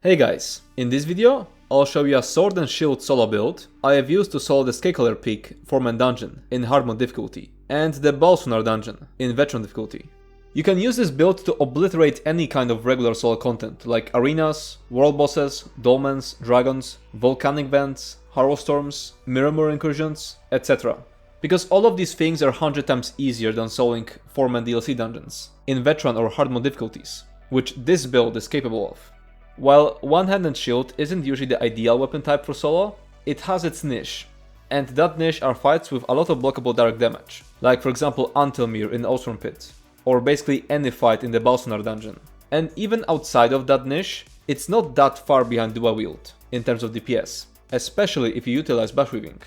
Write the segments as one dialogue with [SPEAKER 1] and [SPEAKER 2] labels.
[SPEAKER 1] Hey guys, in this video I'll show you a sword and shield solo build I have used to solo the Scaler Peak 4-man dungeon in hard mode difficulty and the Bal Sunnar dungeon in veteran difficulty. You can use this build to obliterate any kind of regular solo content like arenas, world bosses, dolmens, dragons, volcanic vents, harrow storms, mirror incursions, etc. Because all of these things are 100 times easier than soloing 4-man DLC dungeons in veteran or hard mode difficulties, which this build is capable of. While one-handed shield isn't usually the ideal weapon type for solo, it has its niche, and that niche are fights with a lot of blockable direct damage, like for example Anthelmir in Oathsworn Pit, or basically any fight in the Bal Sunnar dungeon. And even outside of that niche, it's not that far behind Dual Wield in terms of DPS, especially if you utilize buff weaving.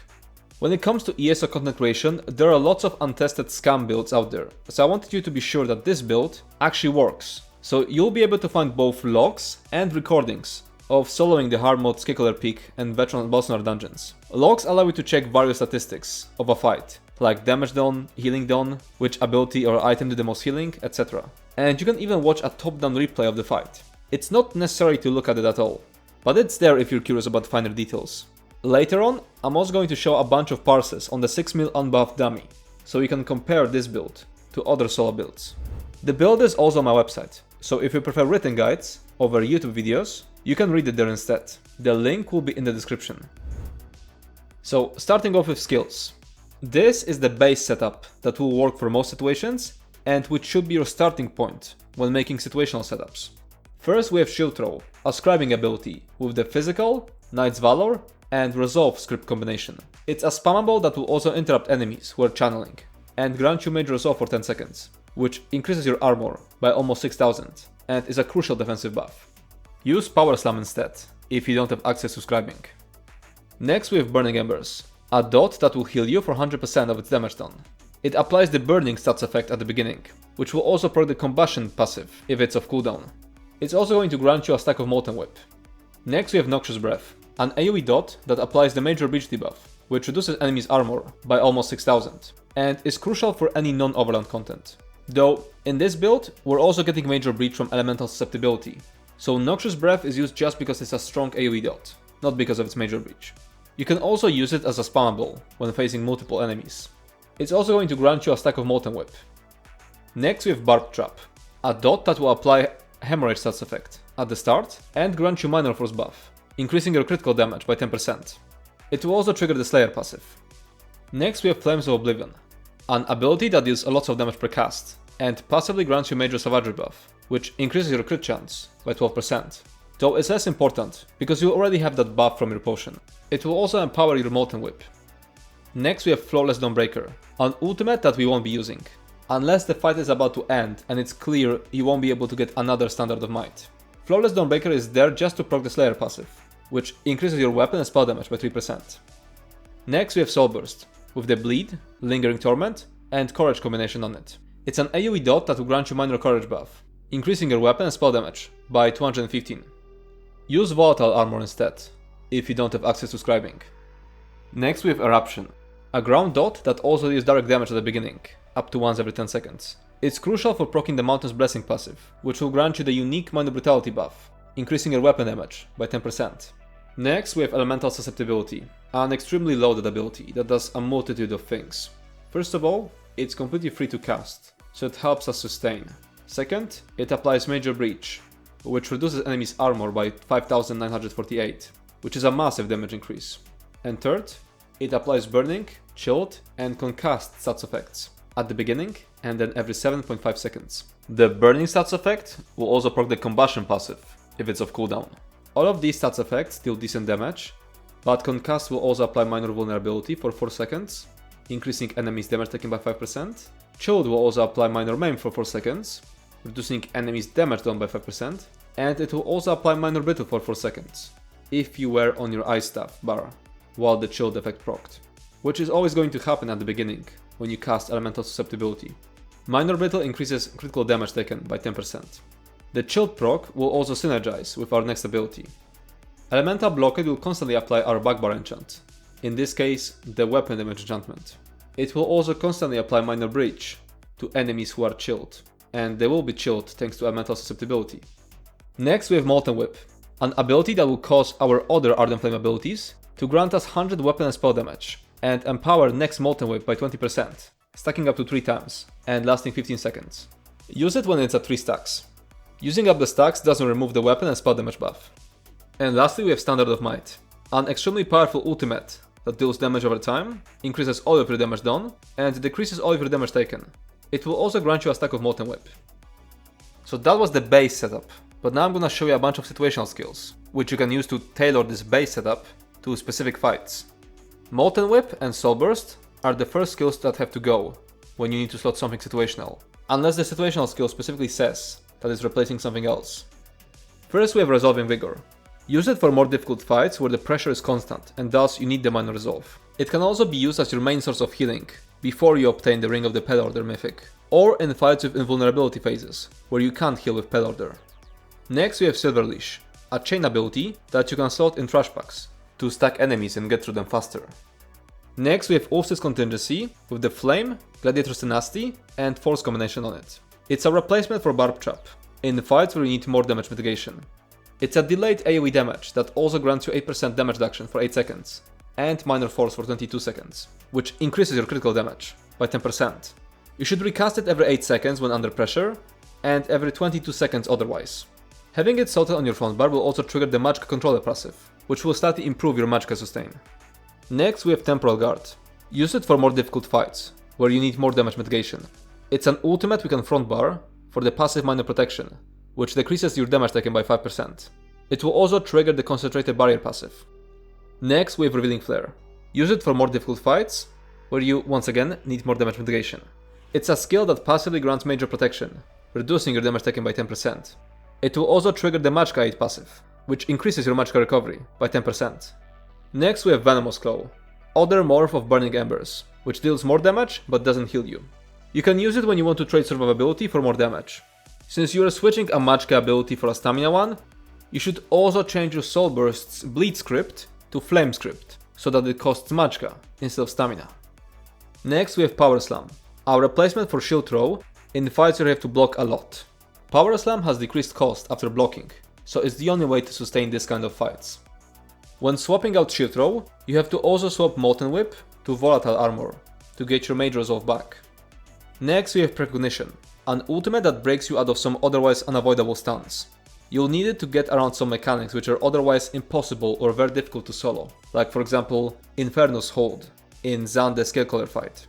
[SPEAKER 1] When it comes to ESO content creation, there are lots of untested scam builds out there, so I wanted you to be sure that this build actually works. So you'll be able to find both logs and recordings of soloing the hard mode Scaler Peak and veteran Bal Sunnar dungeons. Logs allow you to check various statistics of a fight, like damage done, healing done, which ability or item did the most healing, etc. And you can even watch a top-down replay of the fight. It's not necessary to look at it at all, but it's there if you're curious about finer details. Later on, I'm also going to show a bunch of parses on the 6 mil unbuffed dummy, so you can compare this build to other solo builds. The build is also on my website, so if you prefer written guides over YouTube videos, you can read it there instead. The link will be in the description. So, starting off with skills. This is the base setup that will work for most situations and which should be your starting point when making situational setups. First we have Shield Throw, a scribing ability with the Physical, Knight's Valor and Resolve script combination. It's a spammable that will also interrupt enemies who are channeling and grant you major resolve for 10 seconds. Which increases your armor by almost 6000 and is a crucial defensive buff. Use Power Slam instead, if you don't have access to scribing. Next we have Burning Embers, a dot that will heal you for 100% of its damage done. It applies the burning stats effect at the beginning, which will also proc the combustion passive if it's off cooldown. It's also going to grant you a stack of Molten Whip. Next we have Noxious Breath, an AoE dot that applies the Major Breach debuff, which reduces enemies' armor by almost 6000, and is crucial for any non-overland content. Though, in this build, we're also getting Major Breach from Elemental Susceptibility, so Noxious Breath is used just because it's a strong AoE dot, not because of its Major Breach. You can also use it as a spammable when facing multiple enemies. It's also going to grant you a stack of Molten Whip. Next we have Barbed Trap, a dot that will apply Hemorrhage stats effect at the start and grant you Minor Force buff, increasing your critical damage by 10%. It will also trigger the Slayer passive. Next we have Flames of Oblivion, an ability that deals a lot of damage per cast, and passively grants you Major Savagery buff, which increases your crit chance by 12%. Though it's less important, because you already have that buff from your potion. It will also empower your Molten Whip. Next we have Flawless Dawnbreaker, an ultimate that we won't be using, unless the fight is about to end and it's clear you won't be able to get another Standard of Might. Flawless Dawnbreaker is there just to proc the Slayer passive, which increases your weapon and spell damage by 3%. Next we have Soul Burst, with the Bleed, Lingering Torment, and Courage combination on it. It's an AoE dot that will grant you minor Courage buff, increasing your weapon and spell damage by 215. Use Volatile Armor instead, if you don't have access to scribing. Next we have Eruption, a ground dot that also deals direct damage at the beginning, up to once every 10 seconds. It's crucial for proccing the Mountain's Blessing passive, which will grant you the unique Minor Brutality buff, increasing your weapon damage by 10%. Next we have Elemental Susceptibility, an extremely loaded ability that does a multitude of things. First of all, it's completely free to cast, so it helps us sustain. Second, it applies Major Breach, which reduces enemies' armor by 5948, which is a massive damage increase. And third, it applies Burning, Chilled, and Concussed stats effects at the beginning and then every 7.5 seconds. The Burning stats effect will also proc the Combustion passive if it's off cooldown. All of these stats effects deal decent damage, but Concussed will also apply Minor Vulnerability for 4 seconds, increasing enemies' damage taken by 5%. Chilled will also apply Minor Maim for 4 seconds, reducing enemies' damage done by 5%, and it will also apply Minor Brittle for 4 seconds, if you were on your Ice Staff bar, while the Chilled effect procced, which is always going to happen at the beginning, when you cast Elemental Susceptibility. Minor Brittle increases critical damage taken by 10%. The Chilled proc will also synergize with our next ability. Elemental Blockade will constantly apply our Backbar enchant, in this case, the weapon damage enchantment. It will also constantly apply Minor Breach to enemies who are chilled, and they will be chilled thanks to Elemental Susceptibility. Next we have Molten Whip, an ability that will cause our other Ardent Flame abilities to grant us 100 weapon and spell damage, and empower next Molten Whip by 20%, stacking up to 3 times, and lasting 15 seconds. Use it when it's at 3 stacks. Using up the stacks doesn't remove the weapon and spell damage buff. And lastly we have Standard of Might, an extremely powerful ultimate that deals damage over time, increases all of your damage done, and decreases all of your damage taken. It will also grant you a stack of Molten Whip. So that was the base setup, but now I'm gonna show you a bunch of situational skills, which you can use to tailor this base setup to specific fights. Molten Whip and Soul Burst are the first skills that have to go when you need to slot something situational, unless the situational skill specifically says that it's replacing something else. First we have Resolving Vigor. Use it for more difficult fights where the pressure is constant and thus you need the minor resolve. It can also be used as your main source of healing before you obtain the Ring of the Pale Order mythic, or in fights with invulnerability phases where you can't heal with Pale Order. Next we have Silver Leash, a chain ability that you can slot in trash packs to stack enemies and get through them faster. Next we have Oathsworn Contingency with the Flame, Gladiator's Tenacity and Force combination on it. It's a replacement for Barb Trap in fights where you need more damage mitigation. It's a delayed AoE damage that also grants you 8% damage reduction for 8 seconds, and Minor Force for 22 seconds, which increases your critical damage by 10%. You should recast it every 8 seconds when under pressure, and every 22 seconds otherwise. Having it slotted on your front bar will also trigger the Magicka Controller passive, which will slightly improve your Magicka sustain. Next we have Temporal Guard. Use it for more difficult fights, where you need more damage mitigation. It's an ultimate we can front bar for the passive Minor Protection, which decreases your damage taken by 5%. It will also trigger the Concentrated Barrier passive. Next we have Revealing Flare. Use it for more difficult fights, where you, once again, need more damage mitigation. It's a skill that passively grants major protection, reducing your damage taken by 10%. It will also trigger the Magicka Aid passive, which increases your Magicka recovery by 10%. Next we have Venomous Claw, other morph of Burning Embers, which deals more damage but doesn't heal you. You can use it when you want to trade survivability for more damage. Since you are switching a Magicka ability for a stamina one, you should also change your Soul Burst's Bleed script to Flame script, so that it costs Magicka instead of stamina. Next we have Power Slam, our replacement for Shield Throw in fights where you have to block a lot. Power Slam has decreased cost after blocking, so it's the only way to sustain this kind of fights. When swapping out Shield Throw, you have to also swap Molten Whip to Volatile Armor to get your Mage Resolve back. Next we have Precognition, an ultimate that breaks you out of some otherwise unavoidable stuns. You'll need it to get around some mechanics which are otherwise impossible or very difficult to solo, like for example Inferno's Hold in Zan the Scalecaller fight.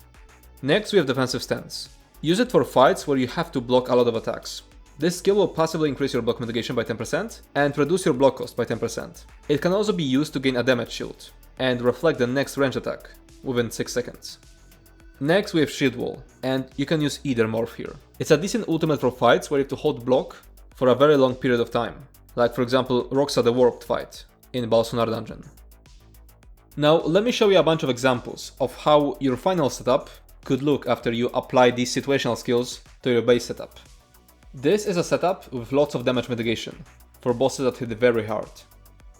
[SPEAKER 1] Next we have Defensive Stance. Use it for fights where you have to block a lot of attacks. This skill will passively increase your block mitigation by 10% and reduce your block cost by 10%. It can also be used to gain a damage shield and reflect the next range attack within 6 seconds. Next we have Shield Wall, and you can use either morph here. It's a decent ultimate for fights where you have to hold block for a very long period of time, like for example Roxa the Warped fight in Bal Sunnar dungeon. Now let me show you a bunch of examples of how your final setup could look after you apply these situational skills to your base setup. This is a setup with lots of damage mitigation, for bosses that hit very hard.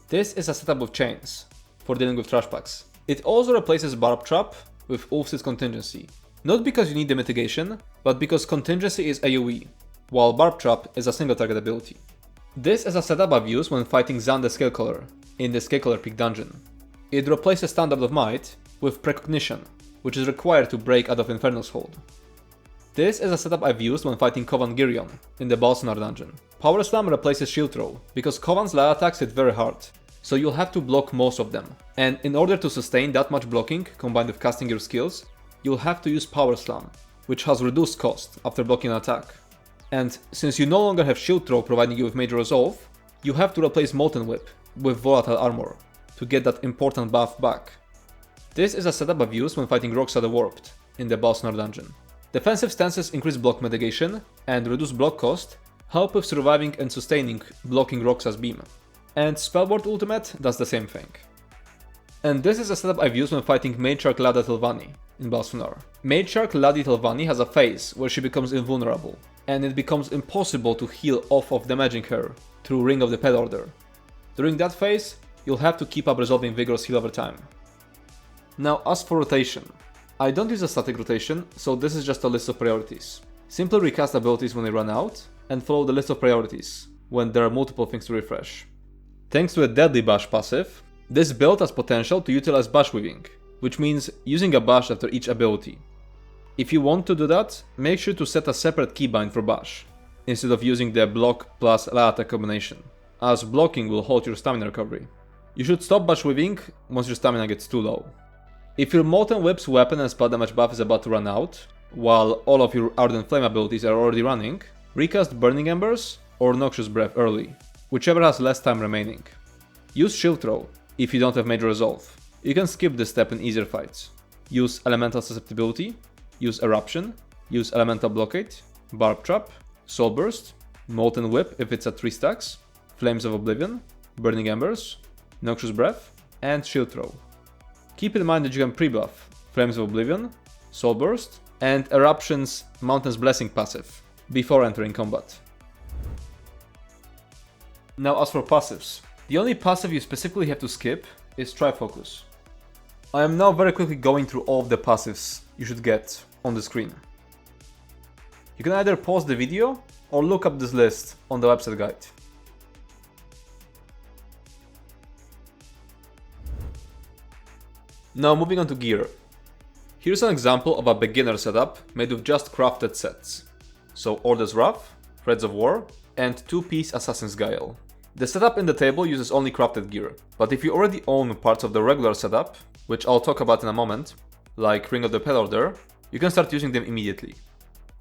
[SPEAKER 1] This is a setup with chains, for dealing with trash packs. It also replaces Barb Trap with Oathsworn Contingency, not because you need the mitigation, but because Contingency is AoE, while Barb Trap is a single target ability. This is a setup I've used when fighting Zan the Scalecaller in the Scalecaller Peak dungeon. It replaces Standard of Might with Precognition, which is required to break out of Inferno's Hold. This is a setup I've used when fighting Kovan Girion in the Bal Sunnar dungeon. Power Slam replaces Shield Throw, because Kovan's light attacks hit very hard, so you'll have to block most of them. And in order to sustain that much blocking, combined with casting your skills, you'll have to use Power Slam, which has reduced cost after blocking an attack. And since you no longer have Shield Throw providing you with major resolve, you have to replace Molten Whip with Volatile Armor to get that important buff back. This is a setup I've used when fighting Roxa the Warped in the Bal Sunnar dungeon. Defensive stances increase block mitigation and reduce block cost, help with surviving and sustaining blocking Roxa's beam. And Spellboard Ultimate does the same thing. And this is a setup I've used when fighting Matriarch Lada Telvanni in Bal Sunnar. Matriarch Lada Telvanni has a phase where she becomes invulnerable, and it becomes impossible to heal off of damaging her through Ring of the Pale Order. During that phase, you'll have to keep up resolving Vigorous Heal over time. Now as for rotation, I don't use a static rotation, so this is just a list of priorities. Simply recast abilities when they run out, and follow the list of priorities when there are multiple things to refresh. Thanks to a Deadly Bash passive, this build has potential to utilize bash weaving, which means using a bash after each ability. If you want to do that, make sure to set a separate keybind for bash, instead of using the block plus light attack combination, as blocking will halt your stamina recovery. You should stop bash weaving once your stamina gets too low. If your Molten Whip's weapon and spell damage buff is about to run out, while all of your Ardent Flame abilities are already running, recast Burning Embers or Noxious Breath early, whichever has less time remaining. Use Shield Throw if you don't have Major Resolve. You can skip this step in easier fights. Use Elemental Susceptibility, use Eruption, use Elemental Blockade, Barb Trap, Soul Burst, Molten Whip if it's at 3 stacks, Flames of Oblivion, Burning Embers, Noxious Breath, and Shield Throw. Keep in mind that you can pre-buff Flames of Oblivion, Soul Burst, and Eruption's Mountain's Blessing passive before entering combat. Now as for passives, the only passive you specifically have to skip is Trifocus. I am now very quickly going through all of the passives you should get on the screen. You can either pause the video or look up this list on the website guide. Now moving on to gear. Here's an example of a beginner setup made with just crafted sets. So Order's Wrath, Threads of War, and 2-piece Assassin's Guile. The setup in the table uses only crafted gear, but if you already own parts of the regular setup, which I'll talk about in a moment, like Ring of the Pale Order, you can start using them immediately.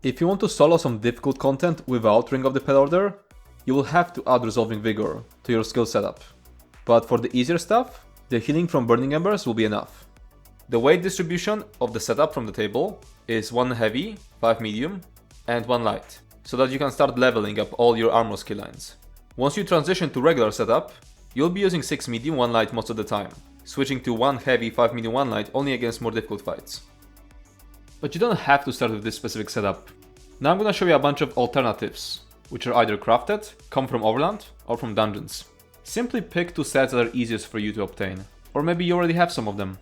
[SPEAKER 1] If you want to solo some difficult content without Ring of the Pale Order, you will have to add Resolving Vigor to your skill setup. But for the easier stuff, the healing from Burning Embers will be enough. The weight distribution of the setup from the table is 1 heavy, 5 medium, and 1 light, so that you can start leveling up all your armor skill lines. Once you transition to regular setup, you'll be using 6 medium, 1 light most of the time, switching to 1 heavy, 5 medium, 1 light only against more difficult fights. But you don't have to start with this specific setup. Now I'm gonna show you a bunch of alternatives, which are either crafted, come from Overland, or from dungeons. Simply pick 2 sets that are easiest for you to obtain, or maybe you already have some of them.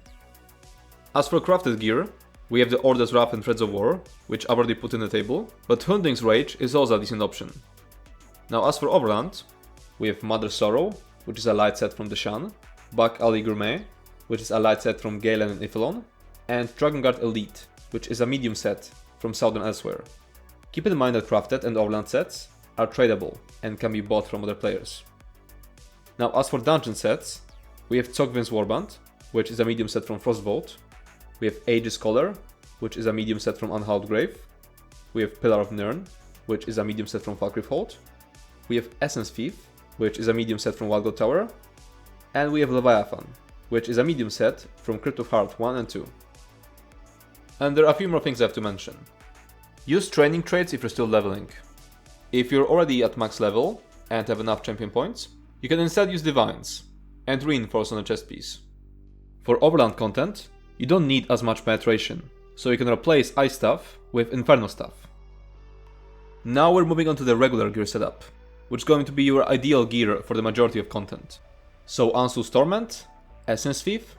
[SPEAKER 1] As for crafted gear, we have the Order's Wrath and Threads of War, which I've already put in the table, but Hunding's Rage is also a decent option. Now as for Overland, we have Mother's Sorrow, which is a light set from the Shan, Back Alley Gourmet, which is a light set from Galen and Iphelon, and Dragon Guard Elite, which is a medium set from Southern Elsewhere. Keep in mind that crafted and Overland sets are tradable and can be bought from other players. Now as for dungeon sets, we have Tsogvin's Warband, which is a medium set from Frostvault. We have Aegis Scholar, which is a medium set from Unhallowed Grave. We have Pillar of Nirn, which is a medium set from Falkreath Hold. We have Essence Thief, which is a medium set from Wildgoat Tower. And we have Leviathan, which is a medium set from Crypt of Heart 1 and 2. And there are a few more things I have to mention. Use training traits if you're still leveling. If you're already at max level and have enough champion points, you can instead use Divines and Reinforce on a chest piece. For Overland content, you don't need as much penetration, so you can replace Ice Staff with Inferno Staff. Now we're moving on to the regular gear setup, which is going to be your ideal gear for the majority of content. So Ansu's Torment, Essence Thief,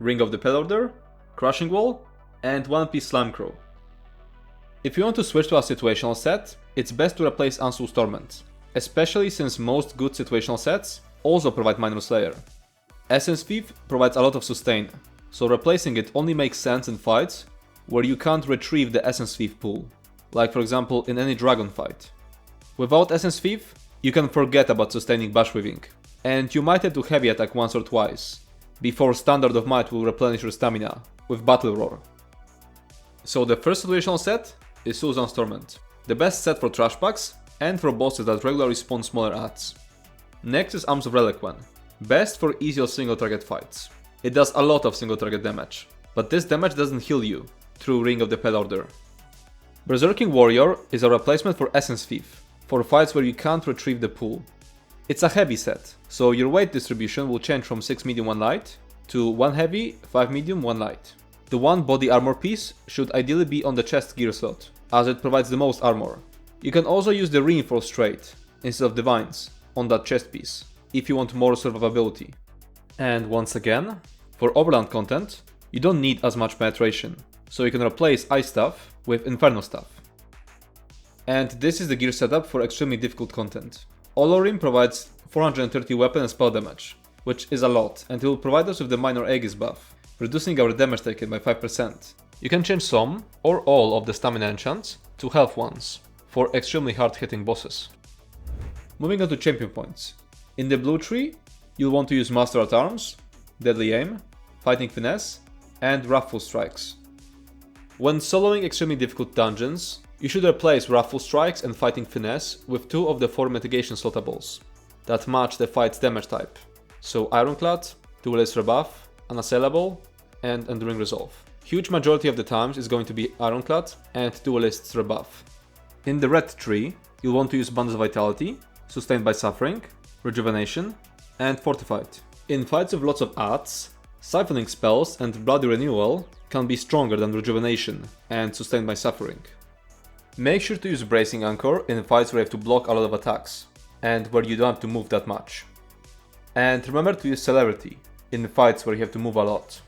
[SPEAKER 1] Ring of the Pale Order, Crushing Wall, and 1-piece Slimecrow. If you want to switch to a situational set, it's best to replace Ansu's Torment, especially since most good situational sets also provide Minor Slayer. Essence Thief provides a lot of sustain, so replacing it only makes sense in fights where you can't retrieve the Essence Thief pool, like for example in any dragon fight. Without Essence Thief, you can forget about sustaining bash weaving, and you might have to heavy attack once or twice, before Standard of Might will replenish your stamina with Battle Roar. So the first situational set is Susan's Torment, the best set for trash packs and for bosses that regularly spawn smaller adds. Next is Arms of Reliquan, best for easier single target fights. It does a lot of single target damage, but this damage doesn't heal you through Ring of the Pale Order. Berserking Warrior is a replacement for Essence Thief, for fights where you can't retrieve the pool. It's a heavy set, so your weight distribution will change from 6 medium 1 light to 1 heavy, 5 medium 1 light. The 1 body armor piece should ideally be on the chest gear slot, as it provides the most armor. You can also use the Reinforce trait instead of Divines on that chest piece, if you want more survivability. And once again, for Overland content, you don't need as much penetration, so you can replace Ice Staff with Inferno Staff. And this is the gear setup for extremely difficult content. Olorim provides 430 weapon and spell damage, which is a lot, and it will provide us with the minor Aegis buff, reducing our damage taken by 5%. You can change some, or all of the stamina enchants to health ones, for extremely hard hitting bosses. Moving on to champion points. In the blue tree, you'll want to use Master at Arms, Deadly Aim, Fighting Finesse, and Wrathful Strikes. When soloing extremely difficult dungeons, you should replace Wrathful Strikes and Fighting Finesse with 2 of the 4 mitigation slotables that match the fight's damage type, so Ironclad, Duelist Rebuff, Unassailable, and Enduring Resolve. Huge majority of the times is going to be Ironclad and Duelist's Rebuff. In the red tree, you'll want to use Mundus Vitality, Sustained by Suffering, Rejuvenation, and Fortified. In fights with lots of adds, Siphoning spells and Bloody Renewal can be stronger than Rejuvenation and Sustained by Suffering. Make sure to use Bracing Anchor in fights where you have to block a lot of attacks, and where you don't have to move that much. And remember to use Celerity in fights where you have to move a lot.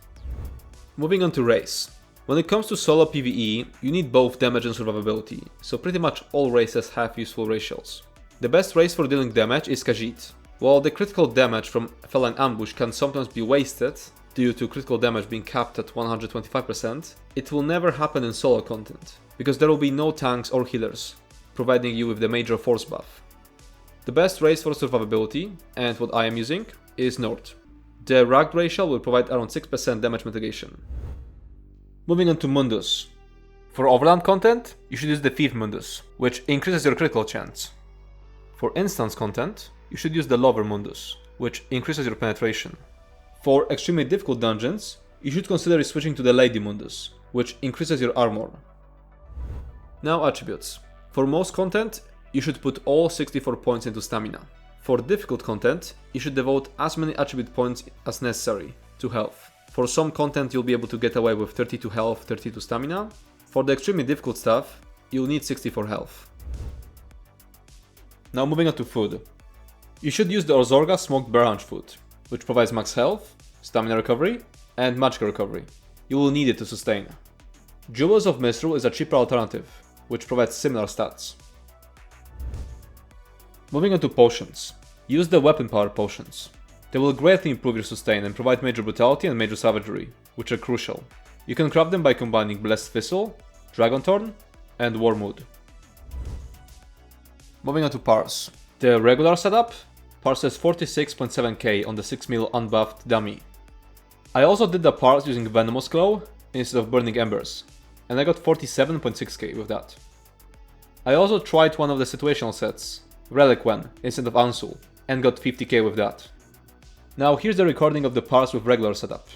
[SPEAKER 1] Moving on to race. When it comes to solo PvE, you need both damage and survivability, so pretty much all races have useful ratios. The best race for dealing damage is Khajiit. While the critical damage from Feline Ambush can sometimes be wasted, due to critical damage being capped at 125%, it will never happen in solo content, because there will be no tanks or healers, providing you with the major force buff. The best race for survivability, and what I am using, is Nord. The Ragged Racial will provide around 6% damage mitigation. Moving on to Mundus. For overland content, you should use the Thief Mundus, which increases your critical chance. For instance content, you should use the Lover Mundus, which increases your penetration. For extremely difficult dungeons, you should consider switching to the Lady Mundus, which increases your armor. Now attributes. For most content, you should put all 64 points into stamina. For difficult content, you should devote as many attribute points as necessary to health. For some content you'll be able to get away with 32 health, 32 stamina. For the extremely difficult stuff, you'll need 64 health. Now moving on to food. You should use the Orzorga Smoked Baranch food, which provides max health, stamina recovery, and magical recovery. You will need it to sustain. Jewels of Misrule is a cheaper alternative, which provides similar stats. Moving on to potions. Use the weapon power potions. They will greatly improve your sustain and provide major brutality and major savagery, which are crucial. You can craft them by combining Blessed Thistle, Dragon Thorn, and Wormwood. Moving on to Parse. The regular setup, Parse has 46.7k on the 6 mil unbuffed dummy. I also did the Parse using Venomous Claw instead of Burning Embers, and I got 47.6k with that. I also tried one of the situational sets, Reliquien instead of Ansul, and got 50k with that. Now here's the recording of the Parse with regular setup.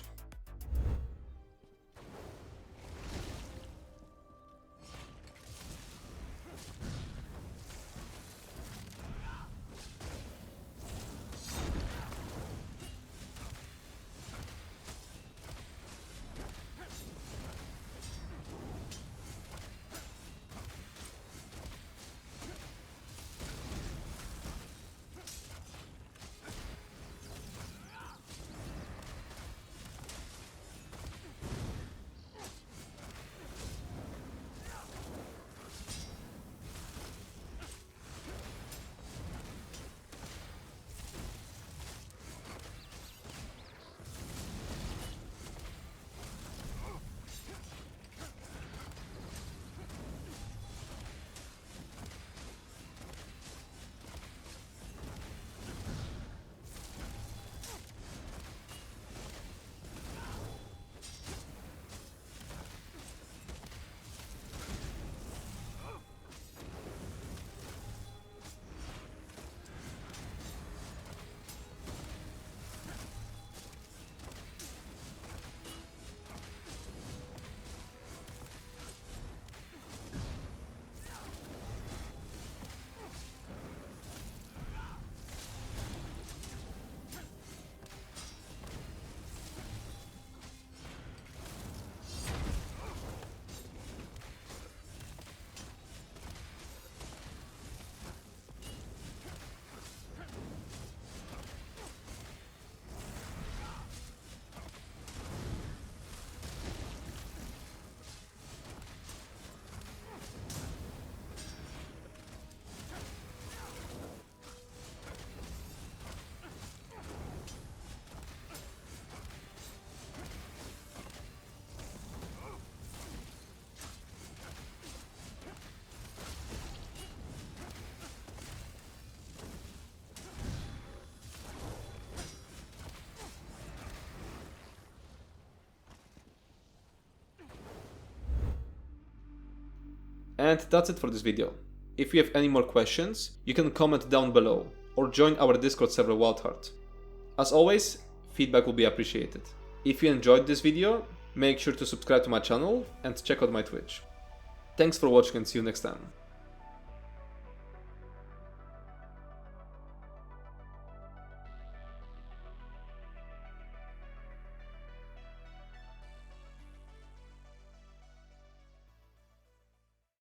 [SPEAKER 1] And that's it for this video. If you have any more questions, you can comment down below or join our Discord server Wildheart. As always, feedback will be appreciated. If you enjoyed this video, make sure to subscribe to my channel and check out my Twitch. Thanks for watching and see you next time.